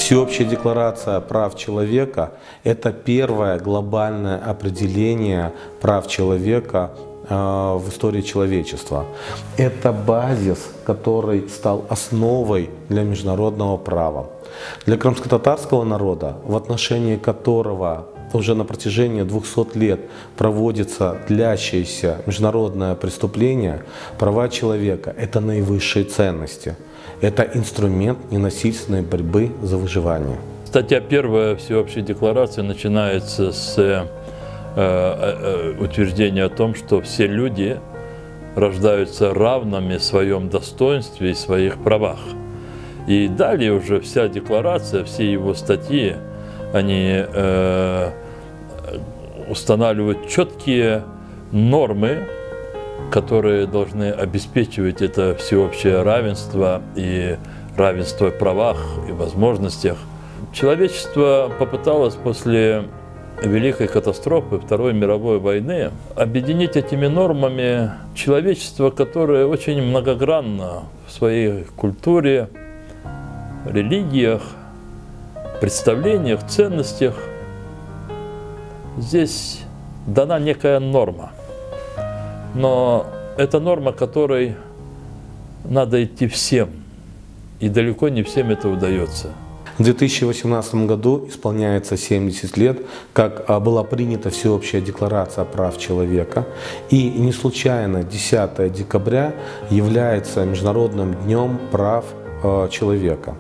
Всеобщая декларация прав человека – это первое глобальное определение прав человека в истории человечества. Это базис, который стал основой для международного права. Для крымско-татарского народа, в отношении которого уже на протяжении 200 лет проводится длящееся международное преступление, права человека – это наивысшие ценности. Это инструмент ненасильственной борьбы за выживание. Статья 1 Всеобщей декларации начинается с утверждения о том, что все люди рождаются равными в своем достоинстве и своих правах. И далее уже вся декларация, все его статьи, они устанавливают четкие нормы, которые должны обеспечивать это всеобщее равенство и равенство в правах и возможностях. Человечество попыталось после Великой катастрофы Второй мировой войны объединить этими нормами человечество, которое очень многогранно в своей культуре, религиях, представлениях, ценностях. Здесь дана некая норма. Но это норма, которой надо идти всем, и далеко не всем это удается. В 2018 году исполняется 70 лет, как была принята Всеобщая декларация прав человека, и не случайно 10 декабря является Международным днем прав человека.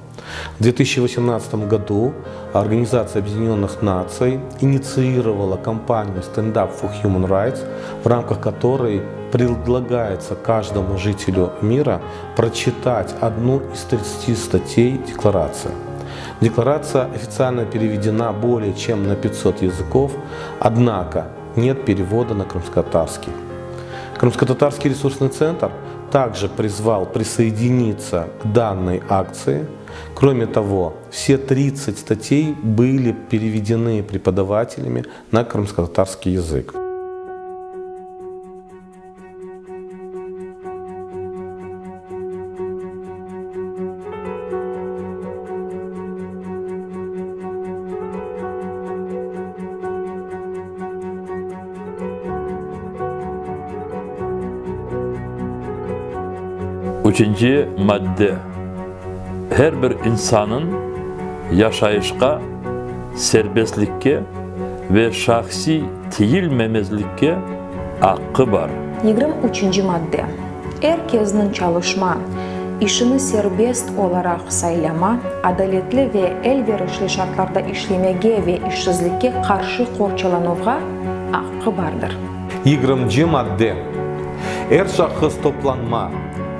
В 2018 году Организация Объединенных Наций инициировала кампанию Stand Up for Human Rights, в рамках которой предлагается каждому жителю мира прочитать одну из 30 статей декларации. Декларация официально переведена более чем на 500 языков, однако нет перевода на крымско-татарский. Крымско-татарский ресурсный центр также призвал присоединиться к данной акции. Кроме того, все 30 статей были переведены преподавателями на крымско-татарский язык. Üçüncü madde. Her bir insanın yaşayışka, serbestlikке ve şahsi tiyilmemezlikке hakkı var. 23. madde. Herkesin çalışma, işini serbest olarak saylama, adaletli ve elverişli şartlarda işlemege ve işsizlikке karşı korçalanuğa hakkı vardır. 20. madde. Her şahıs toplanma,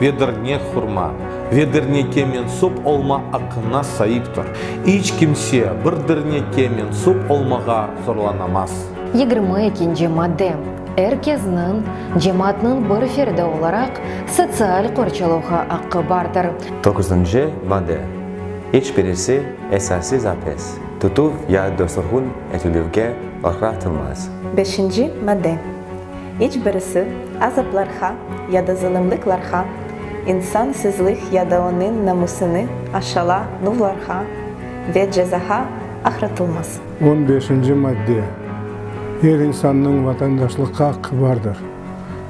ведерне хурма, ведернеке менсуп olma hakkına sahiptir. Hiç kimse bir derneke mensup olmağa zorlanamaz. 22. madde. Herkesin cemaatinin bir ferdi olarak sosyal korçaluğa hakkı vardır. 9. madde. Hiçbirisi esassiz hapis tutup ya dostluğun etülüvge ahratılmaz. 5. madde. Hiçbirisi azaplarha ya da zulümlüklarha, insansızlık ya da onun namusunu aşağılanuvlarha ve cezaha ahratılmaz. 15. madde. Her insanın vatandaşlıkka hakkı vardır.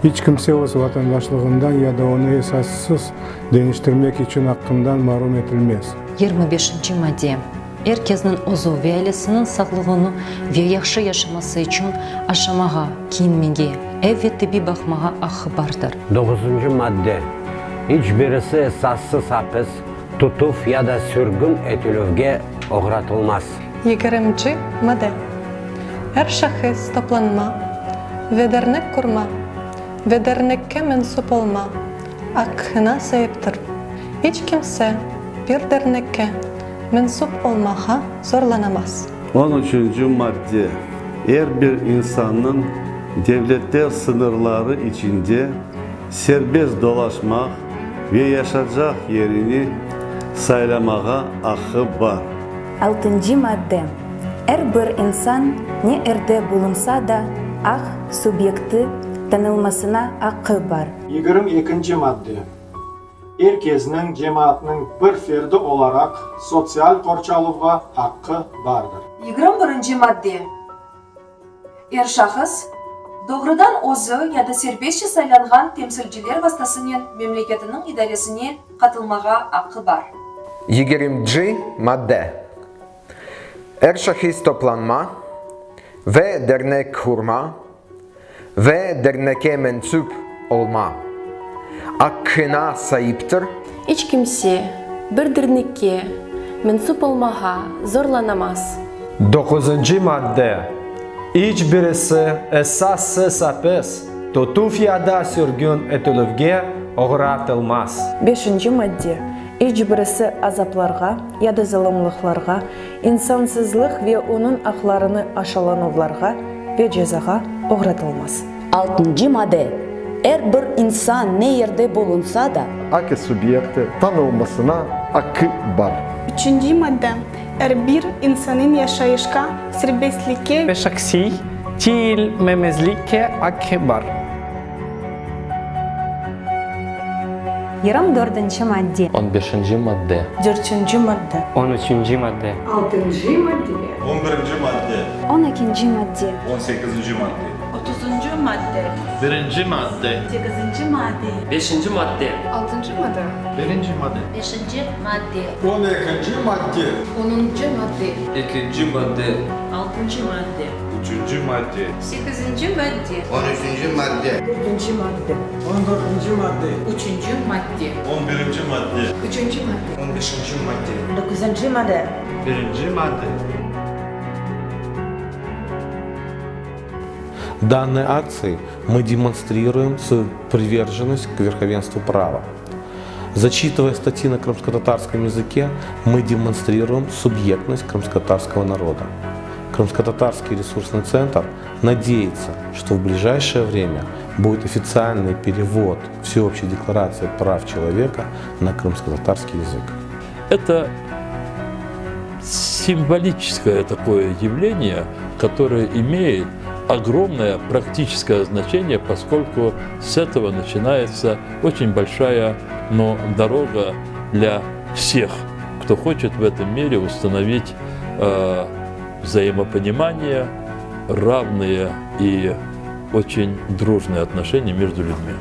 Hiç kimse öz vatandaşlığından ya da onu esassız değiştirmek için hakkından mahrum edilmez. 25. madde. Herkesin ozu ve ailesinin sağlığını ve yaxşı yaşaması için aşamağa, kiyinmege, ev ve tıbbi bakmağa hakkı vardır. 9. madde. Hiçbirisi esassız hapis tutup ya da sürgün etülüvge uğratılmaz. 20. madde. Her şahıs toplanma ve dernek kurma ve dernekke mensup olma hakkına sahiptir. Hiç kimse bir dernekke mensup olmağa zorlanamaz. 13. madde. Her bir insanın devletler sınırları içinde serbest dolaşmak ve yaşayacak yerini saylamağa hakkı var. 6. madde. Her bir insan ne erde bulunsa da subjekti tanınmasına hakkı var. 22. madde. herkesning cemaatning bir ferdi olarak sosyal korçalığa hakkı vardır. 21 madde. Er şahıs doğrudan özü ya da serbestçe saylanğan temsilciler vasıtasıyla memleketinin idaresine katılmağa hakkı var. 20. madde. Her şahıs toplanma ve dernek kurma ve derneke mensup olma hakkına sahiptir. Hiç kimse bir dernekке mensup olmağa zorlanamaz. 9. madde. Hiçbirisi esassız hapis tutup ya da sürgün edilmeye uğratılmaz. 5. madde. Hiçbirisi azaplarga ya da zulümlüklarga, insansızlık ve onun haklarını aşılanuvlarga ve cezaga uğratılmaz. 6. madde. Her bir insan ne yerde bulunsa da hakkı subjekti tanınmasına hakkı var. 3. madde. Her bir insanın yaşayışka, serbestlike ve şahsi çiğilmemezliğe hakkı var. 24. madde. 15. madde. 4. madde. 13. madde. 6. madde. 11. madde. 12. madde. 18. madde. 30. madde. 1. madde. 8. madde. 5. madde. 6. madde. 1. madde. 5. madde. 12. madde. 10. madde. 2. madde. 6. madde. 3. madde. 8. madde. 13. madde. 4. madde. 14. madde. 3. madde. 11. madde. 3. madde. 15. madde. 9. madde. 1. madde. Данной акцией мы демонстрируем свою приверженность к верховенству права. Зачитывая статьи на крымско-татарском языке, мы демонстрируем субъектность крымско-татарского народа. Крымско-татарский ресурсный центр надеется, что в ближайшее время будет официальный перевод Всеобщей декларации прав человека на крымско-татарский язык. Это символическое такое явление, которое имеет огромное практическое значение, поскольку с этого начинается очень большая, но дорога для всех, кто хочет в этом мире установить взаимопонимание, равные и очень дружные отношения между людьми.